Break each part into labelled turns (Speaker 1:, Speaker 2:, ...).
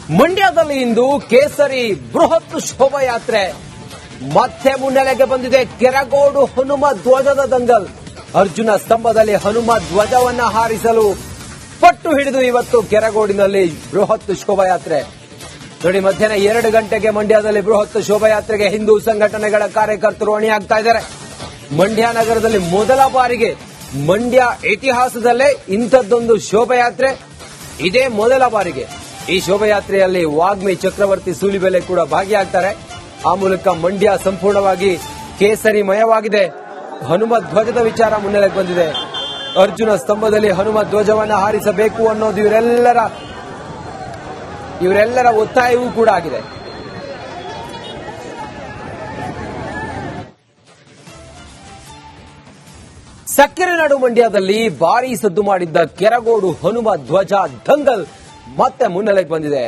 Speaker 1: ಮಂಡ್ಯದಲ್ಲಿ ಇಂದು ಕೇಸರಿ ಬೃಹತ್ ಶೋಭಾಯಾತ್ರೆ ಮತ್ತೆ ಮುನ್ನೆಲೆಗೆ ಬಂದಿದೆ. ಕೆರಗೋಡು ಹನುಮ ಧ್ವಜದ ದಂಗಲ್. ಅರ್ಜುನ ಸ್ತಂಭದಲ್ಲಿ ಹನುಮ ಧ್ವಜವನ್ನ ಹಾರಿಸಲು ಪಟ್ಟು ಹಿಡಿದು ಇವತ್ತು ಕೆರಗೋಡಿನಲ್ಲಿ ಬೃಹತ್ ಶೋಭಾಯಾತ್ರೆ. ನೋಡಿ, ಮಧ್ಯಾಹ್ನ 2 ಗಂಟೆಗೆ ಮಂಡ್ಯದಲ್ಲಿ ಬೃಹತ್ ಶೋಭಾಯಾತ್ರೆಗೆ ಹಿಂದೂ ಸಂಘಟನೆಗಳ ಕಾರ್ಯಕರ್ತರು ಅಣಿಯಾಗ್ತಾ ಇದ್ದಾರೆ. ಮಂಡ್ಯ ನಗರದಲ್ಲಿ ಮೊದಲ ಬಾರಿಗೆ ಮಂಡ್ಯ ಇತಿಹಾಸದಲ್ಲೇ ಇಂಥದ್ದೊಂದು ಶೋಭಾಯಾತ್ರೆ ಇದೇ ಮೊದಲ ಬಾರಿಗೆ. ಈ ಶೋಭಾಯಾತ್ರೆಯಲ್ಲಿ ವಾಗ್ಮಿ ಚಕ್ರವರ್ತಿ ಸೂಲಿಬೆಲೆ ಕೂಡ ಭಾಗಿಯಾಗ್ತಾರೆ. ಆ ಮೂಲಕ ಮಂಡ್ಯ ಸಂಪೂರ್ಣವಾಗಿ ಕೇಸರಿಮಯವಾಗಿದೆ. ಹನುಮ ಧ್ವಜದ ವಿಚಾರ ಮುನ್ನೆಲೆಗೆ ಬಂದಿದೆ. ಅರ್ಜುನ ಸ್ತಂಭದಲ್ಲಿ ಹನುಮ ಧ್ವಜವನ್ನು ಹಾರಿಸಬೇಕು ಅನ್ನೋದು ಇವರೆಲ್ಲರ ಒತ್ತಾಯವೂ ಕೂಡ ಆಗಿದೆ. ಸಕ್ಕರೆ ನಾಡು ಮಂಡ್ಯದಲ್ಲಿ ಭಾರೀ ಸದ್ದು ಮಾಡಿದ್ದ ಕೆರಗೋಡು ಹನುಮ ಧ್ವಜ ದಂಗಲ್ ಮತ್ತೆ ಮುನ್ನೆಲೆಗೆ ಬಂದಿದೆ.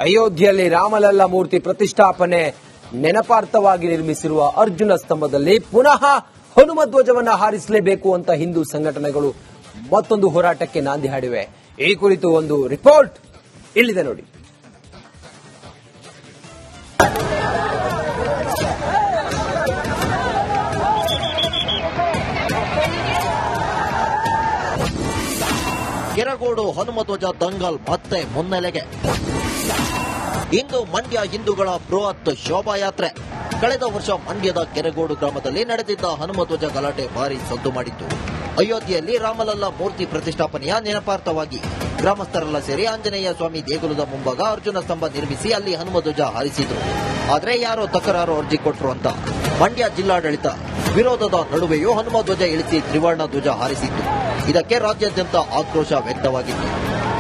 Speaker 1: ಅಯೋಧ್ಯೆಯಲ್ಲಿ ರಾಮಲಲ್ಲ ಮೂರ್ತಿ ಪ್ರತಿಷ್ಠಾಪನೆ ನೆನಪಾರ್ಥವಾಗಿ ನಿರ್ಮಿಸಿರುವ ಅರ್ಜುನ ಸ್ತಂಭದಲ್ಲಿ ಪುನಃ ಹನುಮ ಧ್ವಜವನ್ನ ಹಾರಿಸಲೇಬೇಕು ಅಂತ ಹಿಂದೂ ಸಂಘಟನೆಗಳು ಮತ್ತೊಂದು ಹೋರಾಟಕ್ಕೆ ನಾಂದಿ ಹಾಡಿವೆ. ಈ ಕುರಿತು ಒಂದು ರಿಪೋರ್ಟ್ ಇಲ್ಲಿದೆ ನೋಡಿ.
Speaker 2: ಕೆರಗೋಡು ಹನುಮಧ್ವಜ ದಂಗಲ್ ಮತ್ತೆ ಮುನ್ನೆಲೆಗೆ. ಇಂದು ಮಂಡ್ಯ ಹಿಂದೂಗಳ ಬೃಹತ್ ಶೋಭಾಯಾತ್ರೆ. ಕಳೆದ ವರ್ಷ ಮಂಡ್ಯದ ಕೆರಗೋಡು ಗ್ರಾಮದಲ್ಲಿ ನಡೆದಿದ್ದ ಹನುಮಧ್ವಜ ಗಲಾಟೆ ಭಾರಿ ಸದ್ದು ಮಾಡಿತ್ತು. ಅಯೋಧ್ಯೆಯಲ್ಲಿ ರಾಮಲಲ್ಲ ಮೂರ್ತಿ ಪ್ರತಿಷ್ಠಾಪನೆಯ ನೆನಪಾರ್ಥವಾಗಿ ಗ್ರಾಮಸ್ಥರೆಲ್ಲ ಸೇರಿ ಆಂಜನೇಯ ಸ್ವಾಮಿ ದೇಗುಲದ ಮುಂಭಾಗ ಅರ್ಜುನ ಸ್ತಂಭ ನಿರ್ಮಿಸಿ ಅಲ್ಲಿ ಹನುಮಧ್ವಜ ಹಾರಿಸಿದ್ರು. ಆದರೆ ಯಾರೋ ತಕರಾರು ಅರ್ಜಿ ಕೊಟ್ರು ಅಂತ ಮಂಡ್ಯ ಜಿಲ್ಲಾಡಳಿತ ವಿರೋಧದ ನಡುವೆಯೂ ಹನುಮಧ್ವಜ ಇಳಿಸಿ ತ್ರಿವರ್ಣ ಧ್ವಜ ಹಾರಿಸಿತ್ತು. ಇದಕ್ಕೆ ರಾಜ್ಯಾದ್ಯಂತ ಆಕ್ರೋಶ ವ್ಯಕ್ತವಾಗಿತ್ತು.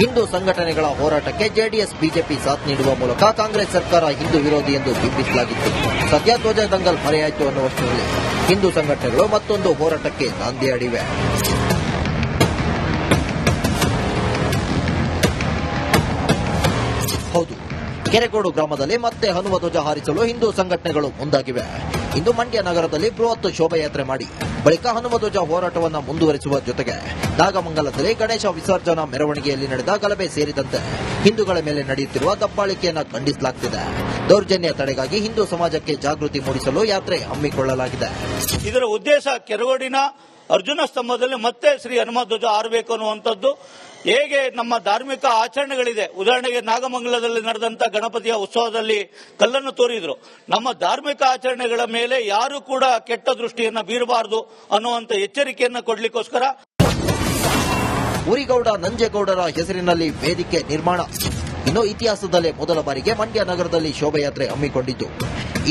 Speaker 2: ಹಿಂದೂ ಸಂಘಟನೆಗಳ ಹೋರಾಟಕ್ಕೆ ಜೆಡಿಎಸ್ ಬಿಜೆಪಿ ಸಾಥ್ ನೀಡುವ ಮೂಲಕ ಕಾಂಗ್ರೆಸ್ ಸರ್ಕಾರ ಹಿಂದೂ ವಿರೋಧಿ ಎಂದು ಬಿಂಬಿಸಲಾಗಿತ್ತು. ಸದ್ಯ ಧ್ವಜ ದಂಗಲ್ ಮರೆಯಾಯಿತು ಅನ್ನುವಷ್ಟರಲ್ಲಿ ಹಿಂದೂ ಸಂಘಟನೆಗಳು ಮತ್ತೊಂದು ಹೋರಾಟಕ್ಕೆ ನಾಂದಿಯಾಡಿವೆ. ಹೌದು, ಕೆರಗೋಡು ಗ್ರಾಮದಲ್ಲಿ ಮತ್ತೆ ಹನುಮ ಧ್ವಜ ಹಾರಿಸಲು ಹಿಂದೂ ಸಂಘಟನೆಗಳು ಮುಂದಾಗಿವೆ. ಇಂದು ಮಂಡ್ಯ ನಗರದಲ್ಲಿ ಬೃಹತ್ ಶೋಭಾಯಾತ್ರೆ ಮಾಡಿ ಬಳಿಕ ಹನುಮ ಧ್ವಜ ಹೋರಾಟವನ್ನು ಮುಂದುವರಿಸುವ ಜೊತೆಗೆ ನಾಗಮಂಗಲದಲ್ಲಿ ಗಣೇಶ ವಿಸರ್ಜನಾ ಮೆರವಣಿಗೆಯಲ್ಲಿ ನಡೆದ ಗಲಭೆ ಸೇರಿದಂತೆ ಹಿಂದೂಗಳ ಮೇಲೆ ನಡೆಯುತ್ತಿರುವ ದಬ್ಬಾಳಿಕೆಯನ್ನು ಖಂಡಿಸಲಾಗುತ್ತಿದೆ. ದೌರ್ಜನ್ಯ ತಡೆಗಾಗಿ ಹಿಂದೂ ಸಮಾಜಕ್ಕೆ ಜಾಗೃತಿ ಮೂಡಿಸಲು ಯಾತ್ರೆ ಹಮ್ಮಿಕೊಳ್ಳಲಾಗಿದೆ.
Speaker 3: ಇದರ ಉದ್ದೇಶ ಕೆರಗೋಡಿನ ಅರ್ಜುನ ಸ್ತಂಭದಲ್ಲಿ ಮತ್ತೆ ಶ್ರೀ ಹನುಮ ಧ್ವಜ ಹಾರಬೇಕು ಅನ್ನುವಂಥದ್ದು. ಹೇಗೆ ನಮ್ಮ ಧಾರ್ಮಿಕ ಆಚರಣೆಗಳಿದೆ, ಉದಾಹರಣೆಗೆ ನಾಗಮಂಗಲದಲ್ಲಿ ನಡೆದಂತ ಗಣಪತಿಯ ಉತ್ಸವದಲ್ಲಿ ಕಲ್ಲನ್ನು ತೋರಿದ್ರು. ನಮ್ಮ ಧಾರ್ಮಿಕ ಆಚರಣೆಗಳ ಮೇಲೆ ಯಾರು ಕೂಡ ಕೆಟ್ಟ ದೃಷ್ಟಿಯನ್ನ ಬೀರಬಾರದು ಅನ್ನುವಂತ ಎಚ್ಚರಿಕೆಯನ್ನ ಕೊಡ್ಲಿಕ್ಕೋಸ್ಕರ
Speaker 2: ಉರಿಗೌಡ ನಂಜೇಗೌಡರ ಹೆಸರಿನಲ್ಲಿ ವೇದಿಕೆ ನಿರ್ಮಾಣ. ಇನ್ನು ಇತಿಹಾಸದಲ್ಲೇ ಮೊದಲ ಬಾರಿಗೆ ಮಂಡ್ಯ ನಗರದಲ್ಲಿ ಶೋಭಾಯಾತ್ರೆ ಹಮ್ಮಿಕೊಂಡಿದ್ದು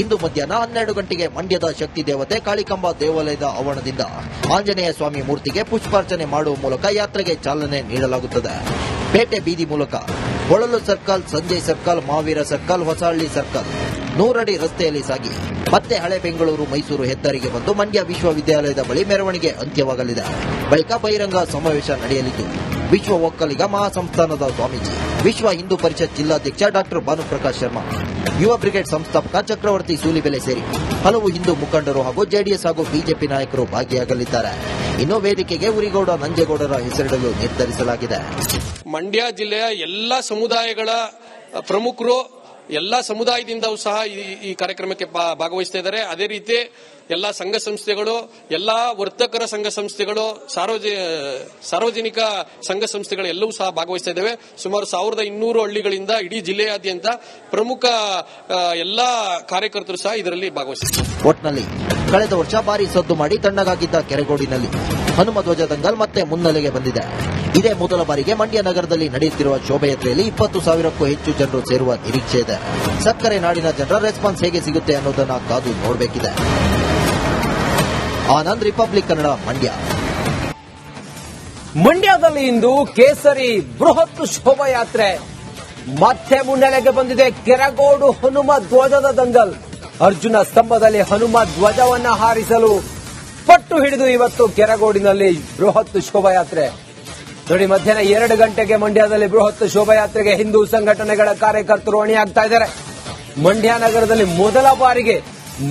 Speaker 2: ಇಂದು ಮಧ್ಯಾಹ್ನ 12 ಗಂಟೆಗೆ ಮಂಡ್ಯದ ಶಕ್ತಿ ದೇವತೆ ಕಾಳಿಕಾಂಬಾ ದೇವಾಲಯದ ಆವರಣದಿಂದ ಆಂಜನೇಯ ಸ್ವಾಮಿ ಮೂರ್ತಿಗೆ ಪುಷ್ಪಾರ್ಚನೆ ಮಾಡುವ ಮೂಲಕ ಯಾತ್ರೆಗೆ ಚಾಲನೆ ನೀಡಲಾಗುತ್ತದೆ. ಪೇಟೆ ಬೀದಿ ಮೂಲಕ Holalu circle, Sanjay circle, Mahavira circle, Hosahalli circle, 100 ಅಡಿ ರಸ್ತೆಯಲ್ಲಿ ಸಾಗಿ ಮತ್ತೆ ಹಳೆ ಬೆಂಗಳೂರು ಮೈಸೂರು ಹೆದ್ದಾರಿಗೆ ಬಂದು ಮಂಡ್ಯ ವಿಶ್ವವಿದ್ಯಾಲಯದ ಬಳಿ ಮೆರವಣಿಗೆ ಅಂತ್ಯವಾಗಲಿದೆ. ಬಳಿಕ ಬಹಿರಂಗ ಸಮಾವೇಶ ನಡೆಯಲಿದ್ದು ವಿಶ್ವ ಒಕ್ಕಲಿಗ ಮಹಾಸಂಸ್ಥಾನದ ಸ್ವಾಮೀಜಿ, ವಿಶ್ವ ಹಿಂದೂ ಪರಿಷತ್ ಜಿಲ್ಲಾಧ್ಯಕ್ಷ ಡಾಕ್ಟರ್ ಭಾನುಪ್ರಕಾಶ್ ಶರ್ಮಾ, ಯುವ ಬ್ರಿಗೇಡ್ ಸಂಸ್ಥಾಪಕ ಚಕ್ರವರ್ತಿ ಸೂಲಿಬೆಲೆ ಸೇರಿ ಹಲವು ಹಿಂದೂ ಮುಖಂಡರು ಹಾಗೂ ಜೆಡಿಎಸ್ ಹಾಗೂ ಬಿಜೆಪಿ ನಾಯಕರು ಭಾಗಿಯಾಗಲಿದ್ದಾರೆ. ಇನ್ನು ವೇದಿಕೆಗೆ ಉರಿಗೌಡ ನಂಜೇಗೌಡರ ಹೆಸರಿಡಲು ನಿರ್ಧರಿಸಲಾಗಿದೆ.
Speaker 4: ಮಂಡ್ಯ ಜಿಲ್ಲೆಯ ಎಲ್ಲಾ ಸಮುದಾಯಗಳ ಪ್ರಮುಖರು ಎಲ್ಲಾ ಸಮುದಾಯದಿಂದಲೂ ಸಹ ಈ ಕಾರ್ಯಕ್ರಮಕ್ಕೆ ಭಾಗವಹಿಸ್ತಾ ಇದ್ದಾರೆ. ಅದೇ ರೀತಿ ಎಲ್ಲಾ ಸಂಘ ಸಂಸ್ಥೆಗಳು, ಎಲ್ಲಾ ವರ್ತಕರ ಸಂಘ ಸಂಸ್ಥೆಗಳು, ಸಾರ್ವಜನಿಕ ಸಂಘ ಸಂಸ್ಥೆಗಳು ಎಲ್ಲವೂ ಸಹ ಭಾಗವಹಿಸ್ತಾ ಇದ್ದೇವೆ. ಸುಮಾರು 1200 ಹಳ್ಳಿಗಳಿಂದ ಇಡೀ ಜಿಲ್ಲೆಯಾದ್ಯಂತ ಪ್ರಮುಖ ಎಲ್ಲಾ ಕಾರ್ಯಕರ್ತರು ಸಹ ಇದರಲ್ಲಿ ಭಾಗವಹಿಸಿದ್ದಾರೆ.
Speaker 2: ಒಟ್ನಲ್ಲಿ ಕಳೆದ ವರ್ಷ ಭಾರಿ ಸದ್ದು ಮಾಡಿ ತಣ್ಣಗಾಗಿದ್ದ ಕೆರಗೋಡಿನಲ್ಲಿ ಹನುಮ ಧ್ವಜ ದಂಗಲ್ ಮತ್ತೆ ಮುನ್ನೆಲೆಗೆ ಬಂದಿದೆ. ಇದೇ ಮೊದಲ ಬಾರಿಗೆ ಮಂಡ್ಯ ನಗರದಲ್ಲಿ ನಡೆಯುತ್ತಿರುವ ಶೋಭಾಯಾತ್ರೆಯಲ್ಲಿ 20,000ಕ್ಕೂ ಹೆಚ್ಚು ಜನರು ಸೇರುವ ನಿರೀಕ್ಷೆ ಇದೆ. ಸಕ್ಕರೆ ನಾಡಿನ ಜನರ ರೆಸ್ಪಾನ್ಸ್ ಹೇಗೆ ಸಿಗುತ್ತೆ ಅನ್ನೋದನ್ನ ಕಾದು ನೋಡಬೇಕಿದೆ. ಆನಂದ್, ರಿಪಬ್ಲಿಕ್ ಕನ್ನಡ, ಮಂಡ್ಯ.
Speaker 1: ಮಂಡ್ಯದಲ್ಲಿ ಇಂದು ಕೇಸರಿ ಬೃಹತ್ ಶೋಭಾಯಾತ್ರೆ ಮತ್ತೆ ಮುನ್ನೆಲೆಗೆ ಬಂದಿದೆ. ಕೆರಗೋಡು ಹನುಮ ಧ್ವಜದ ದಂಗಲ್. ಅರ್ಜುನ ಸ್ತಂಭದಲ್ಲಿ ಹನುಮ ಧ್ವಜವನ್ನ ಹಾರಿಸಲು ಪಟ್ಟು ಹಿಡಿದು ಇವತ್ತು ಕೆರಗೋಡಿನಲ್ಲಿ ಬೃಹತ್ ಶೋಭಾಯಾತ್ರೆ. ನೋಡಿ, ಮಧ್ಯಾಹ್ನ 2 ಗಂಟೆಗೆ ಮಂಡ್ಯದಲ್ಲಿ ಬೃಹತ್ ಶೋಭಾಯಾತ್ರೆಗೆ ಹಿಂದೂ ಸಂಘಟನೆಗಳ ಕಾರ್ಯಕರ್ತರು ಅಣಿಯಾಗ್ತಾ ಇದ್ದಾರೆ. ಮಂಡ್ಯ ನಗರದಲ್ಲಿ ಮೊದಲ ಬಾರಿಗೆ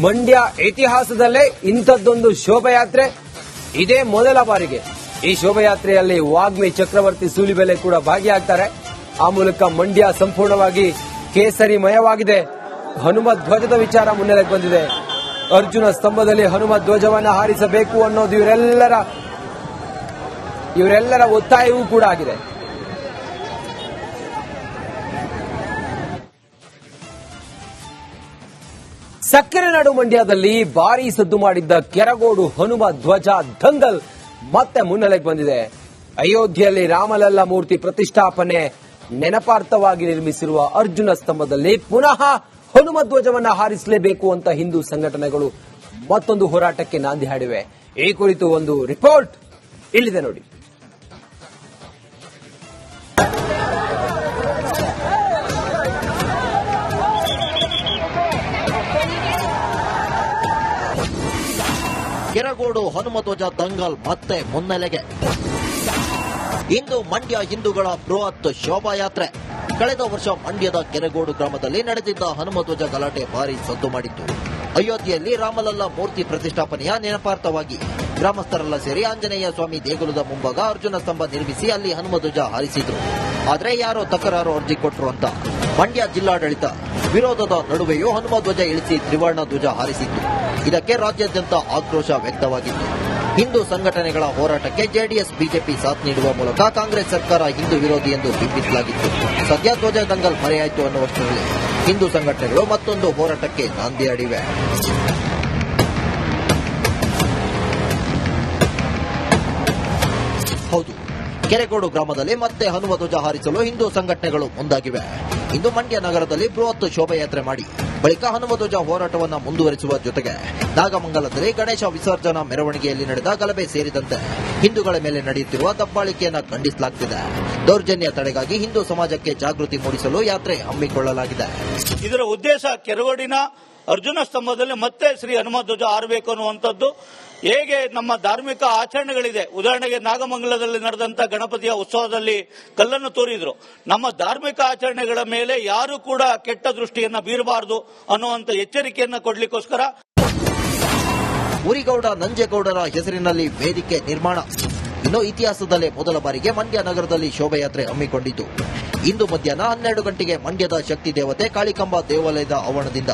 Speaker 1: ಮಂಡ್ಯ ಇತಿಹಾಸದಲ್ಲೇ ಇಂಥದ್ದೊಂದು ಶೋಭಾಯಾತ್ರೆ ಇದೇ ಮೊದಲ ಬಾರಿಗೆ. ಈ ಶೋಭಾಯಾತ್ರೆಯಲ್ಲಿ ವಾಗ್ಮಿ ಚಕ್ರವರ್ತಿ ಸೂಲಿಬೆಲೆ ಕೂಡ ಭಾಗಿಯಾಗ್ತಾರೆ. ಆ ಮೂಲಕ ಮಂಡ್ಯ ಸಂಪೂರ್ಣವಾಗಿ ಕೇಸರಿಮಯವಾಗಿದೆ. ಹನುಮ ಧ್ವಜದ ವಿಚಾರ ಮುನ್ನೆಲೆಗೆ ಬಂದಿದೆ. ಅರ್ಜುನ ಸ್ತಂಭದಲ್ಲಿ ಹನುಮ ಧ್ವಜವನ್ನ ಹಾರಿಸಬೇಕು ಅನ್ನೋದು ಇವರೆಲ್ಲರ ಒತ್ತಾಯವೂ ಕೂಡ ಆಗಿದೆ. ಸಕ್ಕರೆ ನಾಡು ಮಂಡ್ಯದಲ್ಲಿ ಭಾರೀ ಸದ್ದು ಮಾಡಿದ್ದ ಕೆರಗೋಡು ಹನುಮ ಧ್ವಜ ದಂಗಲ್ ಮತ್ತೆ ಮುನ್ನೆಲೆಗೆ ಬಂದಿದೆ. ಅಯೋಧ್ಯೆಯಲ್ಲಿ ರಾಮಲಲ್ಲ ಮೂರ್ತಿ ಪ್ರತಿಷ್ಠಾಪನೆ ನೆನಪಾರ್ಥವಾಗಿ ನಿರ್ಮಿಸಿರುವ ಅರ್ಜುನ ಸ್ತಂಭದಲ್ಲಿ ಪುನಃ ಹನುಮ ಧ್ವಜವನ್ನ ಹಾರಿಸಲೇಬೇಕು ಅಂತ ಹಿಂದೂ ಸಂಘಟನೆಗಳು ಮತ್ತೊಂದು ಹೋರಾಟಕ್ಕೆ ನಾಂದಿ ಹಾಡಿವೆ. ಈ ಕುರಿತು ಒಂದು ರಿಪೋರ್ಟ್ ಇಲ್ಲಿದೆ ನೋಡಿ.
Speaker 2: ಕೆರಗೋಡು ಹನುಮಧ್ವಜ ದಂಗಲ್ ಮತ್ತೆ ಮುನ್ನೆಲೆಗೆ. ಇಂದು ಮಂಡ್ಯ ಹಿಂದೂಗಳ ಬೃಹತ್ ಶೋಭಾಯಾತ್ರೆ. ಕಳೆದ ವರ್ಷ ಮಂಡ್ಯದ ಕೆರಗೋಡು ಗ್ರಾಮದಲ್ಲಿ ನಡೆದಿದ್ದ ಹನುಮಧ್ವಜ ಗಲಾಟೆ ಭಾರಿ ಸದ್ದು ಮಾಡಿತ್ತು. ಅಯೋಧ್ಯೆಯಲ್ಲಿ ರಾಮಲಲ್ಲ ಮೂರ್ತಿ ಪ್ರತಿಷ್ಠಾಪನೆಯ ನೆನಪಾರ್ಥವಾಗಿ ಗ್ರಾಮಸ್ಥರೆಲ್ಲ ಸೇರಿ ಆಂಜನೇಯ ಸ್ವಾಮಿ ದೇಗುಲದ ಮುಂಭಾಗ ಅರ್ಜುನ ಸ್ತಂಭ ನಿರ್ಮಿಸಿ ಅಲ್ಲಿ ಹನುಮಧ್ವಜ ಹಾರಿಸಿದ್ರು. ಆದರೆ ಯಾರೋ ತಕರಾರು ಅರ್ಜಿ ಕೊಟ್ಟರು ಅಂತ ಮಂಡ್ಯ ಜಿಲ್ಲಾಡಳಿತ ವಿರೋಧದ ನಡುವೆಯೂ ಹನುಮಧ್ವಜ ಇಳಿಸಿ ತ್ರಿವರ್ಣ ಧ್ವಜ ಹಾರಿಸಿತ್ತು. ಇದಕ್ಕೆ ರಾಜ್ಯಾದ್ಯಂತ ಆಕ್ರೋಶ ವ್ಯಕ್ತವಾಗಿತ್ತು. ಹಿಂದೂ ಸಂಘಟನೆಗಳ ಹೋರಾಟಕ್ಕೆ ಜೆಡಿಎಸ್ ಬಿಜೆಪಿ ಸಾಥ್ ನೀಡುವ ಮೂಲಕ ಕಾಂಗ್ರೆಸ್ ಸರ್ಕಾರ ಹಿಂದೂ ವಿರೋಧಿ ಎಂದು ಬಿಂಬಿಸಲಾಗಿತ್ತು. ಸದ್ಯ ಧ್ವಜ ದಂಗಲ್ ಮರೆಯಾಯಿತು ಅನ್ನುವಷ್ಟರಲ್ಲಿ ಹಿಂದೂ ಸಂಘಟನೆಗಳು ಮತ್ತೊಂದು ಹೋರಾಟಕ್ಕೆ ನಾಂದಿ ಹಾಡಿವೆ. ಹೌದು, ಕೆರೆಗೋಡು ಗ್ರಾಮದಲ್ಲಿ ಮತ್ತೆ ಹನುಮ ಧ್ವಜ ಹಾರಿಸಲು ಹಿಂದೂ ಸಂಘಟನೆಗಳು ಮುಂದಾಗಿವೆ. ಇಂದು ಮಂಡ್ಯ ನಗರದಲ್ಲಿ ಬೃಹತ್ ಶೋಭಾಯಾತ್ರೆ ಮಾಡಿ ಬಳಿಕ ಹನುಮ ಧ್ವಜ ಹೋರಾಟವನ್ನು ಮುಂದುವರಿಸುವ ಜೊತೆಗೆ ನಾಗಮಂಗಲದಲ್ಲಿ ಗಣೇಶ ವಿಸರ್ಜನಾ ಮೆರವಣಿಗೆಯಲ್ಲಿ ನಡೆದ ಗಲಭೆ ಸೇರಿದಂತೆ ಹಿಂದೂಗಳ ಮೇಲೆ ನಡೆಯುತ್ತಿರುವ ದಬ್ಬಾಳಿಕೆಯನ್ನು ಖಂಡಿಸಲಾಗುತ್ತಿದೆ. ದೌರ್ಜನ್ಯ ತಡೆಗಾಗಿ ಹಿಂದೂ ಸಮಾಜಕ್ಕೆ ಜಾಗೃತಿ ಮೂಡಿಸಲು ಯಾತ್ರೆ ಹಮ್ಮಿಕೊಳ್ಳಲಾಗಿದೆ.
Speaker 3: ಇದರ ಉದ್ದೇಶ ಕೆರಗೋಡಿನ ಅರ್ಜುನ ಸ್ತಂಭದಲ್ಲಿ ಮತ್ತೆ ಶ್ರೀ ಹನುಮ ಧ್ವಜ ಹಾರಬೇಕು ಅನ್ನುವಂಥದ್ದು. ಹೇಗೆ ನಮ್ಮ ಧಾರ್ಮಿಕ ಆಚರಣೆಗಳಿದೆ, ಉದಾಹರಣೆಗೆ ನಾಗಮಂಗಲದಲ್ಲಿ ನಡೆದಂತ ಗಣಪತಿಯ ಉತ್ಸವದಲ್ಲಿ ಕಲ್ಲನ್ನು ತೋರಿದ್ರು. ನಮ್ಮ ಧಾರ್ಮಿಕ ಆಚರಣೆಗಳ ಮೇಲೆ ಯಾರು ಕೂಡ ಕೆಟ್ಟ ದೃಷ್ಟಿಯನ್ನ ಬೀರಬಾರದು ಅನ್ನುವಂತ ಎಚ್ಚರಿಕೆಯನ್ನ ಕೊಡ್ಲಿಕ್ಕೋಸ್ಕರ
Speaker 2: ಉರಿಗೌಡ ನಂಜೇಗೌಡರ ಹೆಸರಿನಲ್ಲಿ ವೇದಿಕೆ ನಿರ್ಮಾಣ. ಇನ್ನು ಇತಿಹಾಸದಲ್ಲೇ ಮೊದಲ ಬಾರಿಗೆ ಮಂಡ್ಯ ನಗರದಲ್ಲಿ ಶೋಭಾಯಾತ್ರೆ ಹಮ್ಮಿಕೊಂಡಿದ್ದು ಇಂದು ಮಧ್ಯಾಹ್ನ 12 ಗಂಟೆಗೆ ಮಂಡ್ಯದ ಶಕ್ತಿ ದೇವತೆ ಕಾಳಿಕಾಂಬಾ ದೇವಾಲಯದ ಆವರಣದಿಂದ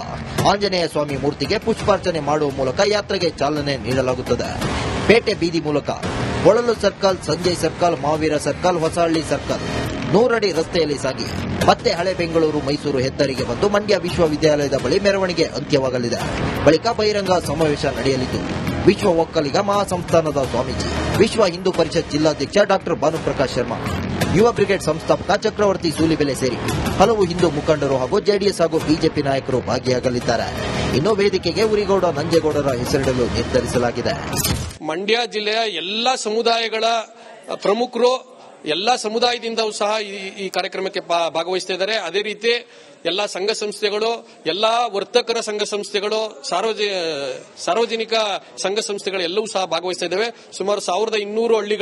Speaker 2: ಆಂಜನೇಯ ಸ್ವಾಮಿ ಮೂರ್ತಿಗೆ ಪುಷ್ಪಾರ್ಚನೆ ಮಾಡುವ ಮೂಲಕ ಯಾತ್ರೆಗೆ ಚಾಲನೆ ನೀಡಲಾಗುತ್ತದೆ. ಪೇಟೆ ಬೀದಿ ಮೂಲಕ Holalu circle, Sanjay circle, Mahavira circle, Hosahalli circle, 100 ಅಡಿ ರಸ್ತೆಯಲ್ಲಿ ಸಾಗಿ ಮತ್ತೆ ಹಳೆ ಬೆಂಗಳೂರು ಮೈಸೂರು ಹೆದ್ದಾರಿಗೆ ಬಂದು ಮಂಡ್ಯ ವಿಶ್ವವಿದ್ಯಾಲಯದ ಬಳಿ ಮೆರವಣಿಗೆ ಅಂತ್ಯವಾಗಲಿದೆ. ಬಳಿಕ ಬಹಿರಂಗ ಸಮಾವೇಶ ನಡೆಯಲಿದ್ದು ವಿಶ್ವ ಒಕ್ಕಲಿಗ ಮಹಾಸಂಸ್ಥಾನದ ಸ್ವಾಮೀಜಿ, ವಿಶ್ವ ಹಿಂದೂ ಪರಿಷತ್ ಜಿಲ್ಲಾಧ್ಯಕ್ಷ ಡಾಕ್ಟರ್ ಭಾನುಪ್ರಕಾಶ್ ಶರ್ಮಾ, ಯುವ ಬ್ರಿಗೇಡ್ ಸಂಸ್ಥಾಪಕ ಚಕ್ರವರ್ತಿ ಸೂಲಿಬೆಲೆ ಸೇರಿ ಹಲವು ಹಿಂದೂ ಮುಖಂಡರು ಹಾಗೂ ಜೆಡಿಎಸ್ ಹಾಗೂ ಬಿಜೆಪಿ ನಾಯಕರು ಭಾಗಿಯಾಗಲಿದ್ದಾರೆ. ಇನ್ನು ವೇದಿಕೆಗೆ ಉರಿಗೌಡ ನಂಜೇಗೌಡರ ಹೆಸರಿಡಲು ನಿರ್ಧರಿಸಲಾಗಿದೆ.
Speaker 4: ಮಂಡ್ಯ ಜಿಲ್ಲೆಯ ಎಲ್ಲಾ ಸಮುದಾಯಗಳ ಪ್ರಮುಖರು ಎಲ್ಲಾ ಸಮುದಾಯದಿಂದಲೂ ಸಹ ಈ ಕಾರ್ಯಕ್ರಮಕ್ಕೆ ಭಾಗವಹಿಸ್ತಾ ಇದ್ದಾರೆ. ಅದೇ ರೀತಿ ಎಲ್ಲಾ ಸಂಘ ಸಂಸ್ಥೆಗಳು, ಎಲ್ಲಾ ವರ್ತಕರ ಸಂಘ ಸಂಸ್ಥೆಗಳು, ಸಾರ್ವಜನಿಕ ಸಂಘ ಸಂಸ್ಥೆಗಳು ಎಲ್ಲವೂ ಸಹ ಭಾಗವಹಿಸ್ತಾ ಇದ್ದಾವೆ. ಸುಮಾರು 1200 ಹಳ್ಳಿಗಳು